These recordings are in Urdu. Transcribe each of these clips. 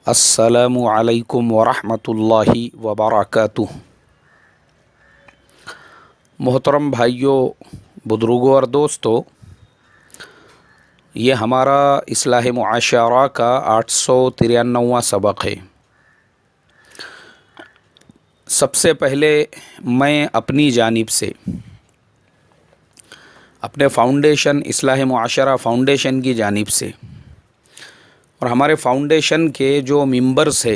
السلام علیکم ورحمۃ اللہ وبرکاتہ۔ محترم بھائیوں، بزرگوں اور دوستوں، یہ ہمارا اصلاح معاشرہ کا 893واں سبق ہے۔ سب سے پہلے میں اپنی جانب سے اپنے فاؤنڈیشن اصلاح معاشرہ فاؤنڈیشن کی جانب سے اور ہمارے فاؤنڈیشن کے جو ممبرز ہیں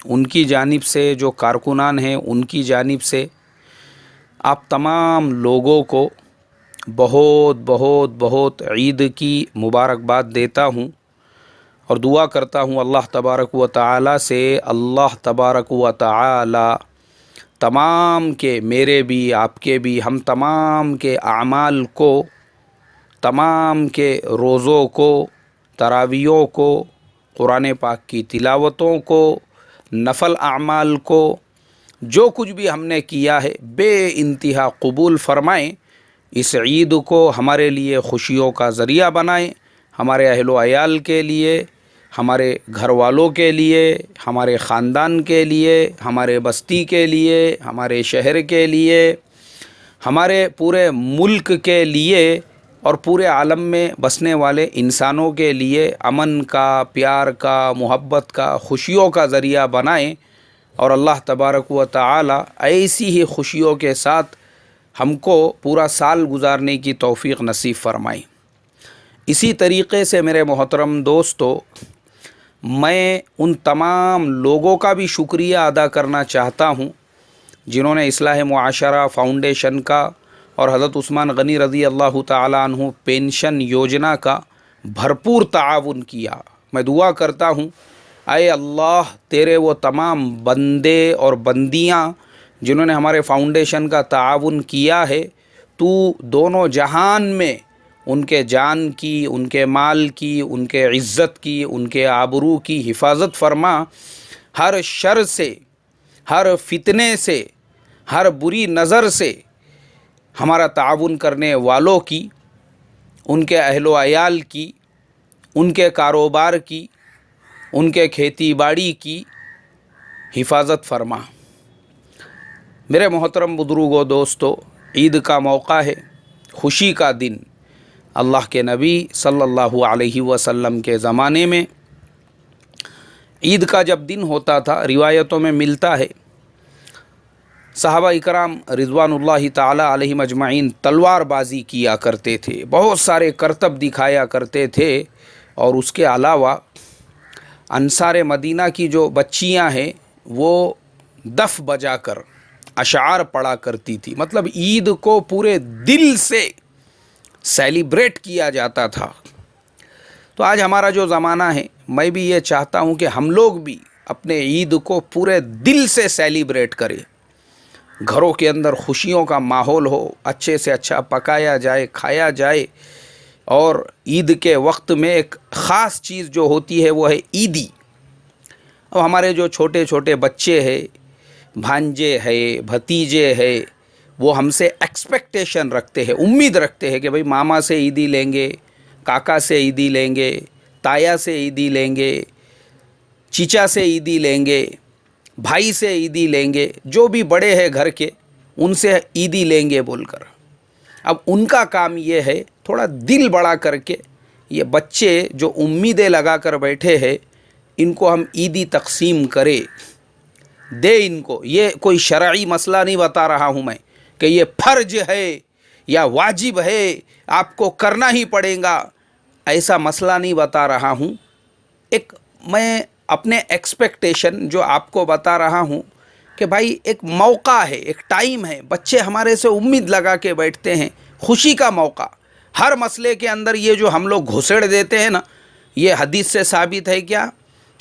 ان کی جانب سے، جو کارکنان ہیں ان کی جانب سے آپ تمام لوگوں کو بہت بہت بہت عید کی مبارکباد دیتا ہوں اور دعا کرتا ہوں اللہ تبارک و تعالی سے، اللہ تبارک و تعالی تمام کے، میرے بھی آپ کے بھی، ہم تمام کے اعمال کو، تمام کے روزوں کو، تراویحوں کو، قرآن پاک کی تلاوتوں کو، نفل اعمال کو، جو کچھ بھی ہم نے کیا ہے بے انتہا قبول فرمائیں۔ اس عید کو ہمارے لیے خوشیوں کا ذریعہ بنائیں، ہمارے اہل و عیال کے لیے، ہمارے گھر والوں کے لیے، ہمارے خاندان کے لیے، ہمارے بستی کے لیے، ہمارے شہر کے لیے، ہمارے پورے ملک کے لیے اور پورے عالم میں بسنے والے انسانوں کے لیے امن کا، پیار کا، محبت کا، خوشیوں کا ذریعہ بنائیں اور اللہ تبارک و تعالی ایسی ہی خوشیوں کے ساتھ ہم کو پورا سال گزارنے کی توفیق نصیب فرمائیں۔ اسی طریقے سے میرے محترم دوستو، میں ان تمام لوگوں کا بھی شکریہ ادا کرنا چاہتا ہوں جنہوں نے اصلاح معاشرہ فاؤنڈیشن کا اور حضرت عثمان غنی رضی اللہ تعالیٰ عنہ پینشن یوجنا کا بھرپور تعاون کیا۔ میں دعا کرتا ہوں اے اللہ، تیرے وہ تمام بندے اور بندیاں جنہوں نے ہمارے فاؤنڈیشن کا تعاون کیا ہے، تو دونوں جہان میں ان کے جان کی، ان کے مال کی، ان کے عزت کی، ان کے آبرو کی حفاظت فرما، ہر شر سے، ہر فتنے سے، ہر بری نظر سے ہمارا تعاون کرنے والوں کی، ان کے اہل و عیال کی، ان کے کاروبار کی، ان کے کھیتی باڑی کی حفاظت فرما۔ میرے محترم بزرگوں، دوستو، عید کا موقع ہے، خوشی کا دن۔ اللہ کے نبی صلی اللہ علیہ وسلم کے زمانے میں عید کا جب دن ہوتا تھا، روایتوں میں ملتا ہے صحابہ اکرام رضوان اللہ تعالی علیہم اجمعین تلوار بازی کیا کرتے تھے، بہت سارے کرتب دکھایا کرتے تھے، اور اس کے علاوہ انصار مدینہ کی جو بچیاں ہیں وہ دف بجا کر اشعار پڑھا کرتی تھی۔ مطلب عید کو پورے دل سے سیلیبریٹ کیا جاتا تھا۔ تو آج ہمارا جو زمانہ ہے، میں بھی یہ چاہتا ہوں کہ ہم لوگ بھی اپنے عید کو پورے دل سے سیلیبریٹ کریں، گھروں کے اندر خوشیوں کا ماحول ہو، اچھے سے اچھا پکایا جائے، کھایا جائے، اور عید کے وقت میں ایک خاص چیز جو ہوتی ہے وہ ہے عیدی۔ اب ہمارے جو چھوٹے چھوٹے بچے ہیں، بھانجے ہیں، بھتیجے ہیں، وہ ہم سے ایکسپیکٹیشن رکھتے ہیں، امید رکھتے ہیں کہ بھئی ماما سے عیدی لیں گے، کاکا سے عیدی لیں گے، تایا سے عیدی لیں گے، چچا سے عیدی لیں گے، بھائی سے عیدی لیں گے، جو بھی بڑے ہیں گھر کے ان سے عیدی لیں گے بول کر۔ اب ان کا کام یہ ہے تھوڑا دل بڑا کر کے یہ بچے جو امیدیں لگا کر بیٹھے ہیں ان کو ہم عیدی تقسیم کرے، دے ان کو۔ یہ کوئی شرعی مسئلہ نہیں بتا رہا ہوں میں کہ یہ فرض ہے یا واجب ہے، آپ کو کرنا ہی پڑے گا، ایسا مسئلہ نہیں بتا رہا ہوں۔ ایک میں اپنے ایکسپیکٹیشن جو آپ کو بتا رہا ہوں کہ بھائی ایک موقع ہے، ایک ٹائم ہے، بچے ہمارے سے امید لگا کے بیٹھتے ہیں، خوشی کا موقع۔ ہر مسئلے کے اندر یہ جو ہم لوگ گھسڑ دیتے ہیں نا، یہ حدیث سے ثابت ہے کیا؟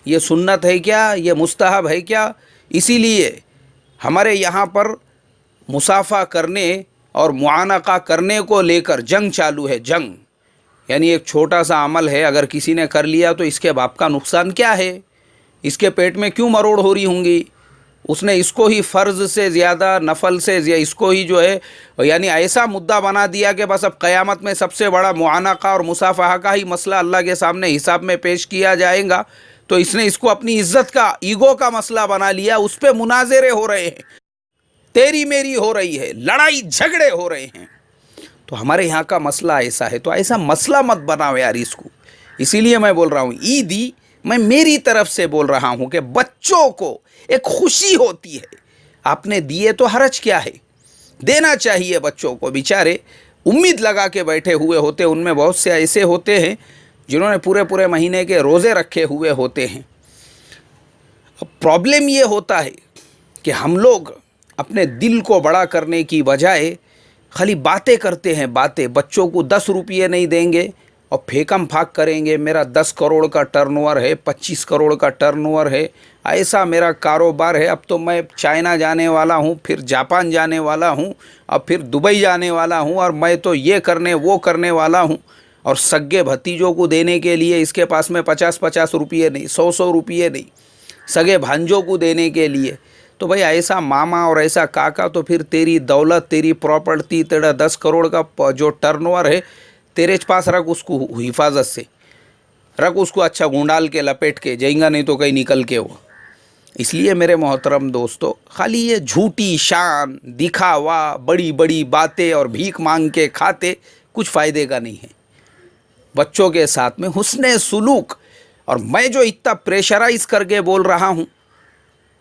یہ سنت ہے کیا؟ یہ مستحب ہے کیا؟ اسی لیے ہمارے یہاں پر مصافحہ کرنے اور معانقہ کرنے کو لے کر جنگ چالو ہے، جنگ۔ یعنی ایک چھوٹا سا عمل ہے، اگر کسی نے کر لیا تو اس کے باپ کا نقصان کیا ہے؟ اس کے پیٹ میں کیوں مروڑ ہو رہی ہوں گی؟ اس نے اس کو ہی فرض سے زیادہ، نفل سے زیادہ، اس کو ہی جو ہے یعنی ایسا مدعا بنا دیا کہ بس اب قیامت میں سب سے بڑا معانقہ اور مصافحہ کا ہی مسئلہ اللہ کے سامنے حساب میں پیش کیا جائے گا۔ تو اس نے اس کو اپنی عزت کا ایگو کا مسئلہ بنا لیا، اس پہ مناظرے ہو رہے ہیں، تیری میری ہو رہی ہے، لڑائی جھگڑے ہو رہے ہیں. تو ہمارے یہاں کا مسئلہ ایسا ہے، تو ایسا مسئلہ مت بناؤ یار اس کو. اسی لیے میں بول رہا ہوں عیدی میں میری طرف سے بول رہا ہوں کہ بچوں کو ایک خوشی ہوتی ہے، آپ نے دیے تو حرج کیا ہے، دینا چاہیے بچوں کو. بیچارے امید لگا کے بیٹھے ہوئے ہوتے، ان میں بہت سے ایسے ہوتے ہیں جنہوں نے پورے مہینے کے روزے رکھے ہوئے ہوتے ہیں. اب پرابلم یہ ہوتا ہے کہ ہم لوگ اپنے دل کو بڑا کرنے کی بجائے خالی باتیں کرتے ہیں، باتیں. بچوں کو 10 روپیے نہیں دیں گے اور پھیکم پھاک کریں گے، میرا 10 کروڑ کا ٹرن اوور ہے، 25 کروڑ کا ٹرن اوور ہے، ایسا میرا کاروبار ہے، اب تو میں چائنا جانے والا ہوں، پھر جاپان جانے والا ہوں، اب پھر دبئی جانے والا ہوں، اور میں تو یہ کرنے وہ کرنے والا ہوں. اور سگے بھتیجوں کو دینے کے لیے اس کے پاس میں 50 روپیے نہیں، 100 روپیے نہیں، سگے بھانجوں کو دینے کے لیے. تو بھائی ایسا ماما اور ایسا کاکا، تو پھر تیری دولت، تیری پراپرٹی، تیرا 10 کروڑ کا جو ٹرن اوور ہے تیرے پاس رکھ، اس کو حفاظت سے رکھ، اس کو اچھا گونڈال کے لپیٹ کے جائیں گا، نہیں تو کہیں نکل کے وہ. اس لیے میرے محترم دوستو، خالی یہ جھوٹی شان، دکھاوا، بڑی بڑی باتیں اور بھیک مانگ کے کھاتے کچھ فائدے کا نہیں ہے. بچوں کے ساتھ میں حسن سلوک. اور میں جو اتنا پریشرائز کر کے بول رہا ہوں،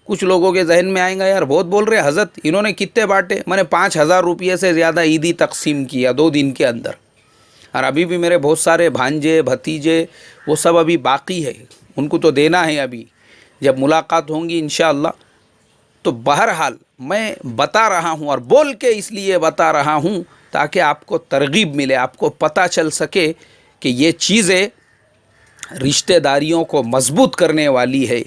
کچھ لوگوں کے ذہن میں آئیں گا یار بہت بول رہے حضرت، انہوں نے کتنے بانٹے؟ میں نے 5000 روپیے سے زیادہ عیدی تقسیم کیا 2 دن کے اندر. اور ابھی بھی میرے بہت سارے بھانجے بھتیجے وہ سب ابھی باقی ہے، ان کو تو دینا ہے ابھی، جب ملاقات ہوں گی انشاءاللہ. تو بہرحال میں بتا رہا ہوں، اور بول کے اس لیے بتا رہا ہوں تاکہ آپ کو ترغیب ملے، آپ کو پتہ چل سکے کہ یہ چیزیں رشتہ داریوں کو مضبوط کرنے والی ہے،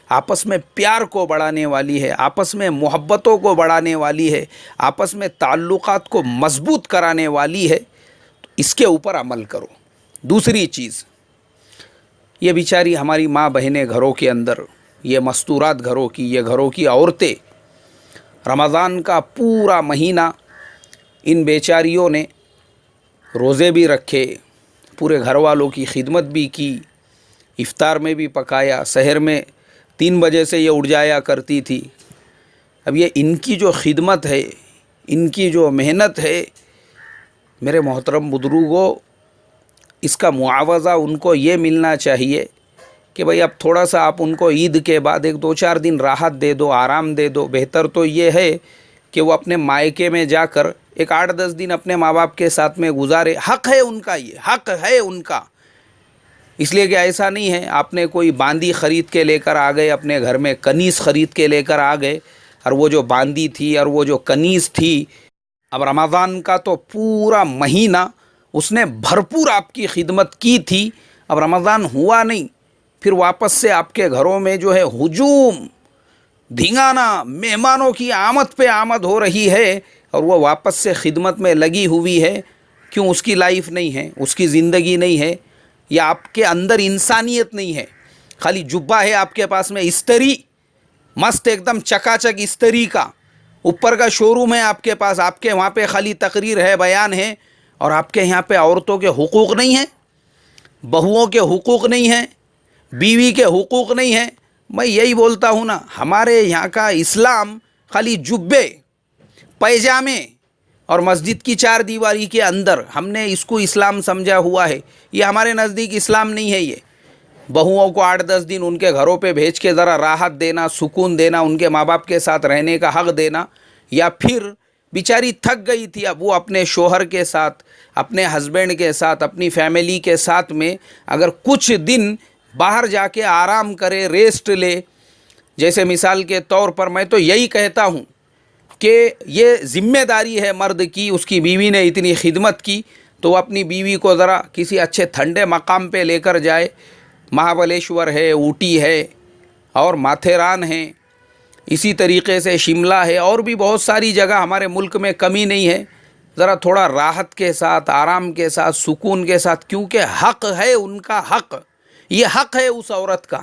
آپس میں پیار کو بڑھانے والی ہے، آپس میں محبتوں کو بڑھانے والی ہے، آپس میں تعلقات کو مضبوط کرانے والی ہے. اس کے اوپر عمل کرو. دوسری چیز، یہ بیچاری ہماری ماں بہنیں گھروں کے اندر، یہ مستورات گھروں کی، یہ گھروں کی عورتیں، رمضان کا پورا مہینہ ان بیچاریوں نے روزے بھی رکھے، پورے گھر والوں کی خدمت بھی کی، افطار میں بھی پکایا، سحر میں 3 بجے سے یہ اٹھ جایا کرتی تھی. اب یہ ان کی جو خدمت ہے، ان کی جو محنت ہے، میرے محترم بزرگوں، اس کا معاوضہ ان کو یہ ملنا چاہیے کہ بھئی اب تھوڑا سا آپ ان کو عید کے بعد 1-2-4 دن راحت دے دو، آرام دے دو. بہتر تو یہ ہے کہ وہ اپنے مائکے میں جا کر ایک 8-10 دن اپنے ماں باپ کے ساتھ میں گزارے. حق ہے ان کا، یہ حق ہے ان کا. اس لیے کہ ایسا نہیں ہے آپ نے کوئی باندی خرید کے لے کر آ گئے اپنے گھر میں، کنیز خرید کے لے کر آ گئے، اور وہ جو باندی تھی اور وہ جو کنیز تھی، اب رمضان کا تو پورا مہینہ اس نے بھرپور آپ کی خدمت کی تھی، اب رمضان ہوا نہیں، پھر واپس سے آپ کے گھروں میں جو ہے ہجوم، دھینگانا، مہمانوں کی آمد پہ آمد ہو رہی ہے، اور وہ واپس سے خدمت میں لگی ہوئی ہے. کیوں؟ اس کی لائف نہیں ہے، اس کی زندگی نہیں ہے، یا آپ کے اندر انسانیت نہیں ہے. خالی جبہ ہے آپ کے پاس میں، استری مست ایک دم چکا چک استری کا، اوپر کا شو روم ہے آپ کے پاس، آپ کے وہاں پہ خالی تقریر ہے، بیان ہے، اور آپ کے یہاں پہ عورتوں کے حقوق نہیں ہیں، بہوؤں کے حقوق نہیں ہیں، بیوی کے حقوق نہیں ہیں. میں یہی بولتا ہوں نا، ہمارے یہاں کا اسلام خالی جبے، پیجامے اور مسجد کی 4 دیواری کے اندر ہم نے اس کو اسلام سمجھا ہوا ہے. یہ ہمارے نزدیک اسلام نہیں ہے. یہ بہوؤں کو 8-10 دن ان کے گھروں پہ بھیج کے ذرا راحت دینا، سکون دینا، ان کے ماں باپ کے ساتھ رہنے کا حق دینا، یا پھر بیچاری تھک گئی تھی، اب وہ اپنے شوہر کے ساتھ، اپنے ہسبینڈ کے ساتھ، اپنی فیملی کے ساتھ میں اگر کچھ دن باہر جا کے آرام کرے، ریسٹ لے. جیسے مثال کے طور پر میں تو یہی کہتا ہوں کہ یہ ذمہ داری ہے مرد کی، اس کی بیوی نے اتنی خدمت کی تو وہ اپنی بیوی کو ذرا کسی اچھے ٹھنڈے مقام پہ لے کر جائے. مہابلیشور ہے، اوٹی ہے، اور ماتھیران ہے، اسی طریقے سے شملہ ہے، اور بھی بہت ساری جگہ ہمارے ملک میں کمی نہیں ہے. ذرا تھوڑا راحت کے ساتھ، آرام کے ساتھ، سکون کے ساتھ، کیونکہ حق ہے ان کا، حق، یہ حق ہے اس عورت کا.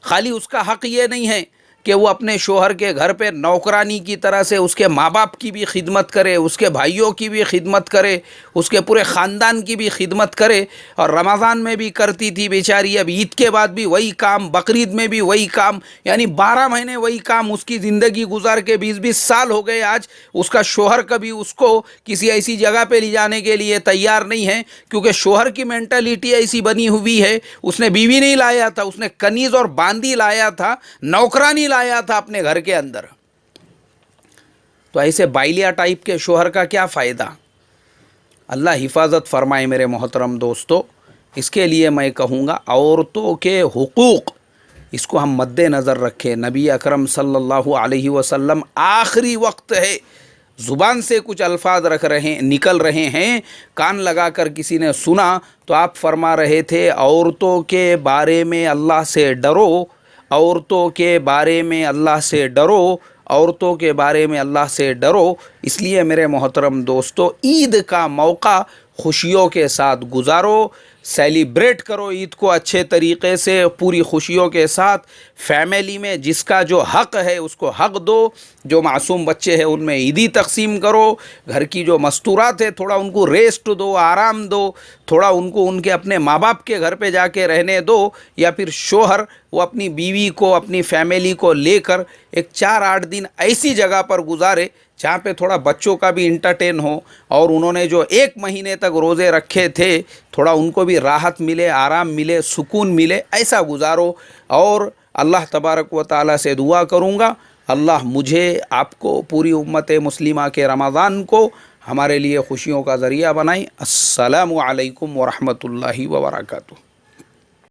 خالی اس کا حق یہ نہیں ہے کہ وہ اپنے شوہر کے گھر پہ نوکرانی کی طرح سے اس کے ماں باپ کی بھی خدمت کرے، اس کے بھائیوں کی بھی خدمت کرے، اس کے پورے خاندان کی بھی خدمت کرے. اور رمضان میں بھی کرتی تھی بیچاری، اب عید کے بعد بھی وہی کام، بقرعید میں بھی وہی کام، یعنی 12 مہینے وہی کام. اس کی زندگی گزار کے 20 سال ہو گئے. آج اس کا شوہر کبھی اس کو کسی ایسی جگہ پہ لے جانے کے لیے تیار نہیں ہے، کیونکہ شوہر کی مینٹلٹی ایسی بنی ہوئی ہے. اس نے بیوی نہیں لایا تھا، اس نے کنیز اور باندی لایا تھا، نوکرانی لایا تھا اپنے گھر کے اندر. تو ایسے بائلیا ٹائپ کے شوہر کا کیا فائدہ؟ اللہ حفاظت فرمائے میرے محترم دوستو. اس کے لیے میں کہوں گا عورتوں کے حقوق اس کو ہم مد نظر رکھیں. نبی اکرم صلی اللہ علیہ وسلم آخری وقت ہے، زبان سے کچھ الفاظ نکل رہے ہیں، کان لگا کر کسی نے سنا تو آپ فرما رہے تھے عورتوں کے بارے میں اللہ سے ڈرو، عورتوں کے بارے میں اللہ سے ڈرو، عورتوں کے بارے میں اللہ سے ڈرو. اس لیے میرے محترم دوستو عید کا موقع خوشیوں کے ساتھ گزارو، سیلیبریٹ کرو عید کو اچھے طریقے سے پوری خوشیوں کے ساتھ. فیملی میں جس کا جو حق ہے اس کو حق دو، جو معصوم بچے ہیں ان میں عیدی تقسیم کرو، گھر کی جو مستورات ہے تھوڑا ان کو ریسٹ دو، آرام دو، تھوڑا ان کو ان کے اپنے ماں باپ کے گھر پہ جا کے رہنے دو، یا پھر شوہر وہ اپنی بیوی کو اپنی فیملی کو لے کر ایک 4-8 دن ایسی جگہ پر گزارے جہاں پہ تھوڑا بچوں کا بھی انٹرٹین ہو، اور انہوں نے جو 1 مہینے تک روزے رکھے تھے تھوڑا ان کو بھی راحت ملے، آرام ملے، سکون ملے. ایسا گزارو. اور اللہ تبارک و تعالیٰ سے دعا کروں گا اللہ مجھے، آپ کو، پوری امت مسلمہ کے رمضان کو ہمارے لیے خوشیوں کا ذریعہ بنائیں. السلام علیکم ورحمۃ اللہ وبرکاتہ.